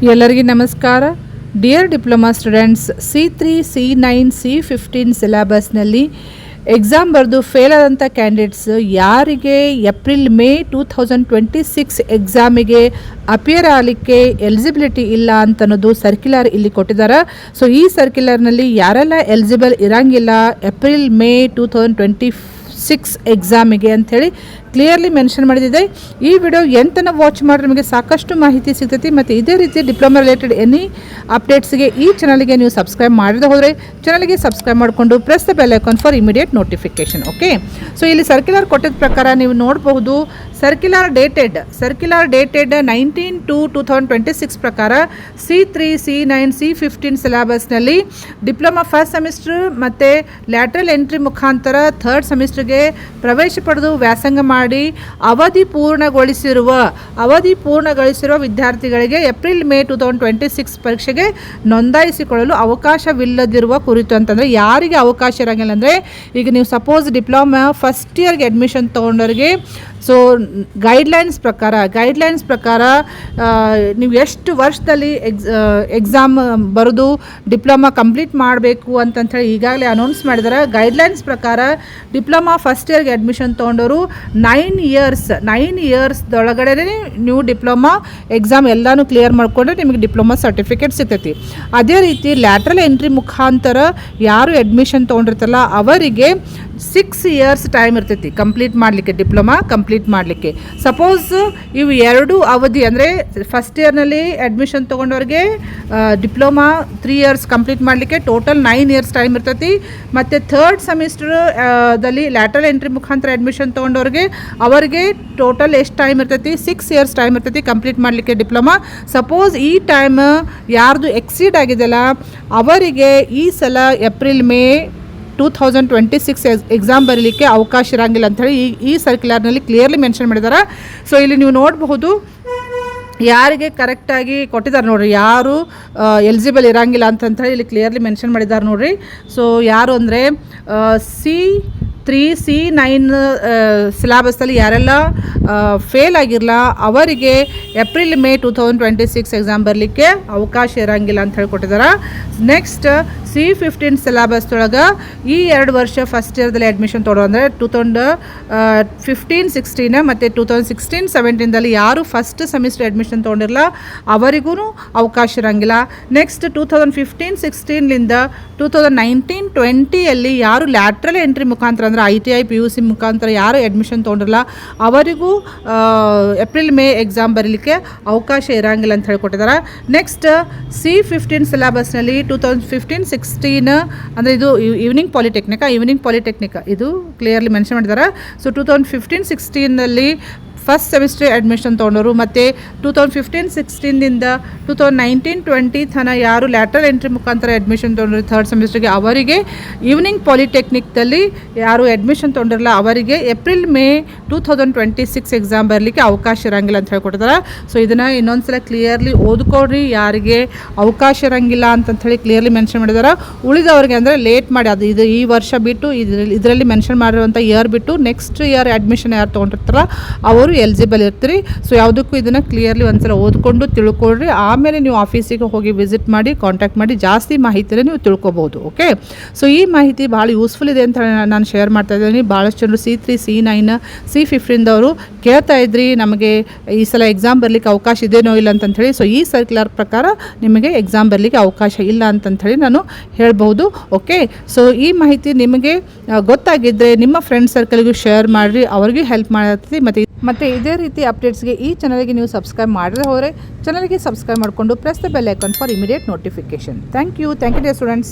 ಎಲ್ಲರಿಗೂ ನಮಸ್ಕಾರ. Dear diploma students, C3, C9, C15 ಸಿಲೆಬಸ್ನಲ್ಲಿ ಎಕ್ಸಾಮ್ ಬರೆದು ಫೇಲ್ ಆದಂಥ ಕ್ಯಾಂಡಿಡೇಟ್ಸ್ ಯಾರಿಗೆ ಏಪ್ರಿಲ್ ಮೇ 2026 ಎಕ್ಸಾಮಿಗೆ ಅಪಿಯರ್ ಆಗಲಿಕ್ಕೆ ಎಲಿಜಿಬಿಲಿಟಿ ಇಲ್ಲ ಅಂತನ್ನೋದು ಸರ್ಕ್ಯುಲರ್ ಇಲ್ಲಿ ಕೊಟ್ಟಿದ್ದಾರೆ. ಸೊ ಈ ಸರ್ಕ್ಯುಲರ್ನಲ್ಲಿ ಯಾರೆಲ್ಲ ಎಲಿಜಿಬಲ್ ಇರಂಗಿಲ್ಲ ಏಪ್ರಿಲ್ ಮೇ 2026 ಎಕ್ಸಾಮಿಗೆ ಅಂಥೇಳಿ ಕ್ಲಿಯರ್ಲಿ ಮೆನ್ಷನ್ ಮಾಡಿದೆ. ಈ ವಿಡಿಯೋ ಎಂತನ ವಾಚ್ ಮಾಡಿ ನಿಮಗೆ ಸಾಕಷ್ಟು ಮಾಹಿತಿ ಸಿಗ್ತೈತಿ. ಮತ್ತು ಇದೇ ರೀತಿ ಡಿಪ್ಲೊಮಾ ರಿಲೇಟೆಡ್ ಎನಿ ಅಪ್ಡೇಟ್ಸ್ಗೆ ಈ ಚಾನಲ್ಗೆ ನೀವು ಸಬ್ಸ್ಕ್ರೈಬ್ ಮಾಡದೆ ಹೋದರೆ ಚಾನಲ್ಗೆ ಸಬ್ಸ್ಕ್ರೈಬ್ ಮಾಡಿಕೊಂಡು press the bell icon for immediate notification. Okay, so ಇಲ್ಲಿ ಸರ್ಕ್ಯುಲರ್ ಕೊಟ್ಟಿದ್ದ ಪ್ರಕಾರ ನೀವು ನೋಡಬಹುದು. ಸರ್ಕ್ಯುಲರ್ ಡೇಟೆಡ್ 19/2/2026 ಪ್ರಕಾರ C3, C9, C15 ಸಿಲೆಬಸ್ನಲ್ಲಿ ಡಿಪ್ಲೊಮಾ ಫಸ್ಟ್ ಸೆಮಿಸ್ಟರ್ ಮತ್ತು ಲ್ಯಾಟ್ರಲ್ ಎಂಟ್ರಿ ಮುಖಾಂತರ ಥರ್ಡ್ ಸೆಮಿಸ್ಟರ್ಗೆ ಪ್ರವೇಶ ಪಡೆದು ವ್ಯಾಸಂಗ ಮಾಡಿ ಅವಧಿ ಪೂರ್ಣಗೊಳಿಸಿರುವ ವಿದ್ಯಾರ್ಥಿಗಳಿಗೆ ಏಪ್ರಿಲ್ ಮೇ 2026 ಪರೀಕ್ಷೆಗೆ ನೋಂದಾಯಿಸಿಕೊಳ್ಳಲು ಅವಕಾಶವಿಲ್ಲದಿರುವ ಕುರಿತು ಅಂತಂದರೆ ಯಾರಿಗೆ ಅವಕಾಶ ಇರೋಂಗಿಲ್ಲ ಅಂದರೆ, ಈಗ ನೀವು ಸಪೋಸ್ ಡಿಪ್ಲೊಮಾ ಫಸ್ಟ್ ಇಯರ್ಗೆ ಅಡ್ಮಿಷನ್ ತೊಗೊಂಡವ್ರಿಗೆ ಸೊ ಗೈಡ್ಲೈನ್ಸ್ ಪ್ರಕಾರ ನೀವು ಎಷ್ಟು ವರ್ಷದಲ್ಲಿ ಎಕ್ಸಾಮ್ ಬರೆದು ಡಿಪ್ಲೊಮಾ ಕಂಪ್ಲೀಟ್ ಮಾಡಬೇಕು ಅಂತಂಥೇಳಿ ಈಗಾಗಲೇ ಅನೌನ್ಸ್ ಮಾಡಿದ್ದಾರೆ. ಗೈಡ್ಲೈನ್ಸ್ ಪ್ರಕಾರ ಡಿಪ್ಲೊಮಾ ಫಸ್ಟ್ ಇಯರ್ಗೆ ಅಡ್ಮಿಷನ್ ತೊಗೊಂಡವರು 9 ಇಯರ್ಸ್ದೊಳಗಡೆ ನೀವು ಡಿಪ್ಲೊಮಾ ಎಕ್ಸಾಮ್ ಎಲ್ಲನೂ ಕ್ಲಿಯರ್ ಮಾಡಿಕೊಂಡ್ರೆ ನಿಮಗೆ ಡಿಪ್ಲೊಮಾ ಸರ್ಟಿಫಿಕೇಟ್ ಸಿಗ್ತೈತಿ. ಅದೇ ರೀತಿ ಲ್ಯಾಟ್ರಲ್ ಎಂಟ್ರಿ ಮುಖಾಂತರ ಯಾರು ಅಡ್ಮಿಷನ್ ತೊಗೊಂಡಿರ್ತಲ್ಲ ಅವರಿಗೆ 6 ಇಯರ್ಸ್ ಟೈಮ್ ಇರ್ತೈತಿ ಡಿಪ್ಲೊಮಾ ಕಂಪ್ಲೀಟ್ ಮಾಡಲಿಕ್ಕೆ. ಸಪೋಸ್ ಇವು ಎರಡು ಅವಧಿ ಅಂದರೆ ಫಸ್ಟ್ ಇಯರ್ನಲ್ಲಿ ಅಡ್ಮಿಷನ್ ತೊಗೊಂಡವ್ರಿಗೆ ಡಿಪ್ಲೊಮಾ 3 ಇಯರ್ಸ್ ಕಂಪ್ಲೀಟ್ ಮಾಡಲಿಕ್ಕೆ ಟೋಟಲ್ 9 ಇಯರ್ಸ್ ಟೈಮ್ ಇರ್ತೈತಿ. ಮತ್ತು ಥರ್ಡ್ ಸೆಮಿಸ್ಟರ್ದಲ್ಲಿ ಲ್ಯಾಟ್ರಲ್ ಎಂಟ್ರಿ ಮುಖಾಂತರ ಅಡ್ಮಿಷನ್ ತೊಗೊಂಡವ್ರಿಗೆ ಅವರಿಗೆ ಟೋಟಲ್ ಎಷ್ಟು ಟೈಮ್ ಇರ್ತೈತಿ, 6 ಇಯರ್ಸ್ ಟೈಮ್ ಇರ್ತೈತಿ ಕಂಪ್ಲೀಟ್ ಮಾಡಲಿಕ್ಕೆ ಡಿಪ್ಲೊಮಾ. ಸಪೋಸ್ ಈ ಟೈಮ್ ಯಾರ್ದು ಎಕ್ಸೀಡ್ ಆಗಿದೆಯಲ್ಲ ಅವರಿಗೆ ಈ ಸಲ ಏಪ್ರಿಲ್ ಮೇ 2026 ಎಕ್ಸಾಮ್ ಬರೀಲಿಕ್ಕೆ ಅವಕಾಶ ಇರೋಂಗಿಲ್ಲ ಅಂಥೇಳಿ ಈ ಸರ್ಕ್ಯುಲರ್ನಲ್ಲಿ ಕ್ಲಿಯರ್ಲಿ ಮೆನ್ಷನ್ ಮಾಡಿದ್ದಾರೆ. ಸೊ ಇಲ್ಲಿ ನೀವು ನೋಡಬಹುದು ಯಾರಿಗೆ ಕರೆಕ್ಟಾಗಿ ಕೊಟ್ಟಿದ್ದಾರೆ ನೋಡಿರಿ, ಯಾರು ಎಲಿಜಿಬಲ್ ಇರೋಂಗಿಲ್ಲ ಅಂತಂಥೇಳಿ ಇಲ್ಲಿ ಕ್ಲಿಯರ್ಲಿ ಮೆನ್ಷನ್ ಮಾಡಿದ್ದಾರೆ ನೋಡಿರಿ. ಸೊ ಯಾರು ಅಂದರೆ C3, C9 ಸಿಲೆಬಸ್ಸಲ್ಲಿ ಯಾರೆಲ್ಲ ಫೇಲ್ ಆಗಿರಲ್ಲ ಅವರಿಗೆ ಏಪ್ರಿಲ್ ಮೇ 2026 ಎಕ್ಸಾಮ್ ಬರಲಿಕ್ಕೆ ಅವಕಾಶ ಇರೋಂಗಿಲ್ಲ ಅಂತ ಹೇಳ್ಕೊಟ್ಟಿದ್ದಾರೆ. ನೆಕ್ಸ್ಟ್ C15 ಸಿಲೆಬಸ್ದೊಳಗೆ ಈ 2 ವರ್ಷ ಫಸ್ಟ್ ಇಯರ್ದಲ್ಲಿ ಅಡ್ಮಿಷನ್ ತೊಗೊಳ್ಳೋ ಅಂದರೆ 2015-16 ಮತ್ತು 2016-17ದಲ್ಲಿ ಯಾರು ಫಸ್ಟ್ ಸೆಮಿಸ್ಟರ್ ಅಡ್ಮಿಷನ್ ತೊಗೊಂಡಿರಲ್ಲ ಅವರಿಗೂ ಅವಕಾಶ ಇರೋಂಗಿಲ್ಲ. ನೆಕ್ಸ್ಟ್ 2015-16ಲಿಂದ 2019-20ಯಲ್ಲಿ ಯಾರು ಲ್ಯಾಟ್ರಲ್ ಎಂಟ್ರಿ ಮುಖಾಂತರ ಅಂದರೆ ITI PUC ಮುಖಾಂತರ ಯಾರು ಅಡ್ಮಿಷನ್ ತೊಗೊಂಡಿರಲ್ಲ ಅವರಿಗೂ ಏಪ್ರಿಲ್ ಮೇ ಎಕ್ಸಾಮ್ ಬರೀಲಿಕ್ಕೆ ಅವಕಾಶ ಇರೋಂಗಿಲ್ಲ ಅಂತ ಹೇಳ್ಕೊಟ್ಟಿದ್ದಾರೆ. ನೆಕ್ಸ್ಟ್ C15 ಸಿಲೆಬಸ್ನಲ್ಲಿ 2015-16 ಅಂದರೆ ಇದು ಈವ್ನಿಂಗ್ ಪಾಲಿಟೆಕ್ನಿಕ್ ಇದು ಕ್ಲಿಯರ್ಲಿ ಮೆನ್ಷನ್ ಮಾಡಿದ್ದಾರೆ. ಸೊ 2015-16ನಲ್ಲಿ ಫಸ್ಟ್ ಸೆಮಿಸ್ಟರ್ ಅಡ್ಮಿಷನ್ ತೊಗೊಂಡವರು ಮತ್ತು 2015-16ದಿಂದ 2019-20 ತನಕ ಯಾರು ಲ್ಯಾಟ್ರಲ್ ಎಂಟ್ರಿ ಮುಖಾಂತರ ಅಡ್ಮಿಷನ್ ತೊಗೊಂಡ್ರು ಥರ್ಡ್ ಸೆಮಿಸ್ಟರ್ಗೆ ಅವರಿಗೆ ಈವ್ನಿಂಗ್ ಪಾಲಿಟೆಕ್ನಿಕ್ದಲ್ಲಿ ಯಾರು ಅಡ್ಮಿಷನ್ ತೊಗೊಂಡಿರಲ್ಲ ಅವರಿಗೆ ಏಪ್ರಿಲ್ ಮೇ 2026 ಎಕ್ಸಾಮ್ ಬರಲಿಕ್ಕೆ ಅವಕಾಶ ಇರೋಂಗಿಲ್ಲ ಅಂತ ಹೇಳ್ಕೊಟ್ಟಿದ್ದಾರೆ. ಸೊ ಇದನ್ನು ಇನ್ನೊಂದ್ಸಲ ಕ್ಲಿಯರ್ಲಿ ಓದ್ಕೊಡ್ರಿ, ಯಾರಿಗೆ ಅವಕಾಶ ಇರೋಂಗಿಲ್ಲ ಅಂತಂಥೇಳಿ ಕ್ಲಿಯರ್ಲಿ ಮೆನ್ಷನ್ ಮಾಡಿದ್ದಾರೆ. ಉಳಿದವ್ರಿಗೆ ಅಂದರೆ ಲೇಟ್ ಮಾಡಿ ಇದು ಈ ವರ್ಷ ಬಿಟ್ಟು ಇದರಲ್ಲಿ ಮೆನ್ಷನ್ ಮಾಡಿರುವಂಥ ಇಯರ್ ಬಿಟ್ಟು ನೆಕ್ಸ್ಟ್ ಇಯರ್ ಅಡ್ಮಿಷನ್ ಯಾರು ತೊಗೊಂಡಿರ್ತಾರ ಅವರು ಎಲಿಜಿಬಲ್ ಇರ್ತೀರಿ. ಸೊ ಯಾವುದಕ್ಕೂ ಇದನ್ನು ಕ್ಲಿಯರ್ಲಿ ಒಂದ್ಸಲ ಓದ್ಕೊಂಡು ತಿಳ್ಕೊಳ್ರಿ. ಆಮೇಲೆ ನೀವು ಆಫೀಸಿಗೆ ಹೋಗಿ ವಿಸಿಟ್ ಮಾಡಿ ಕಾಂಟ್ಯಾಕ್ಟ್ ಮಾಡಿ ಜಾಸ್ತಿ ಮಾಹಿತಿನ ನೀವು ತಿಳ್ಕೊಬೋದು. ಓಕೆ, ಸೊ ಈ ಮಾಹಿತಿ ಭಾಳ ಯೂಸ್ಫುಲ್ ಇದೆ ಅಂತ ನಾನು ಶೇರ್ ಮಾಡ್ತಾ ಇದ್ದೀನಿ. ಭಾಳಷ್ಟು ಜನರು C3, C9, C15ದವರು ಕೇಳ್ತಾ ಇದ್ರಿ ನಮಗೆ ಈ ಸಲ ಎಕ್ಸಾಮ್ ಬರಲಿಕ್ಕೆ ಅವಕಾಶ ಇದೇನೋ ಇಲ್ಲ ಅಂತಂಥೇಳಿ. ಸೊ ಈ ಸರ್ಕ್ಯುಲರ್ ಪ್ರಕಾರ ನಿಮಗೆ ಎಕ್ಸಾಮ್ ಬರಲಿಕ್ಕೆ ಅವಕಾಶ ಇಲ್ಲ ಅಂತಂಥೇಳಿ ನಾನು ಹೇಳ್ಬೋದು. ಓಕೆ, ಸೊ ಈ ಮಾಹಿತಿ ನಿಮಗೆ ಗೊತ್ತಾಗಿದ್ದರೆ ನಿಮ್ಮ ಫ್ರೆಂಡ್ ಸರ್ಕಲ್ಗೂ ಶೇರ್ ಮಾಡಿರಿ, ಅವ್ರಿಗೂ ಹೆಲ್ಪ್ ಮಾಡ್ತೀವಿ. ಮತ್ತು ಇದೇ ರೀತಿ ಅಪ್ಡೇಟ್ಸ್ಗೆ ಈ ಚಾನಲ್ಗೆ ನೀವು ಸಬ್ಸ್ಕ್ರೈಬ್ ಮಾಡದೆ ಹೋದರೆ ಚಾನಲ್ಗೆ ಸಬ್ಸ್ಕ್ರೈಬ್ ಮಾಡಿಕೊಂಡು press the bell icon for immediate notification. Thank you dear students.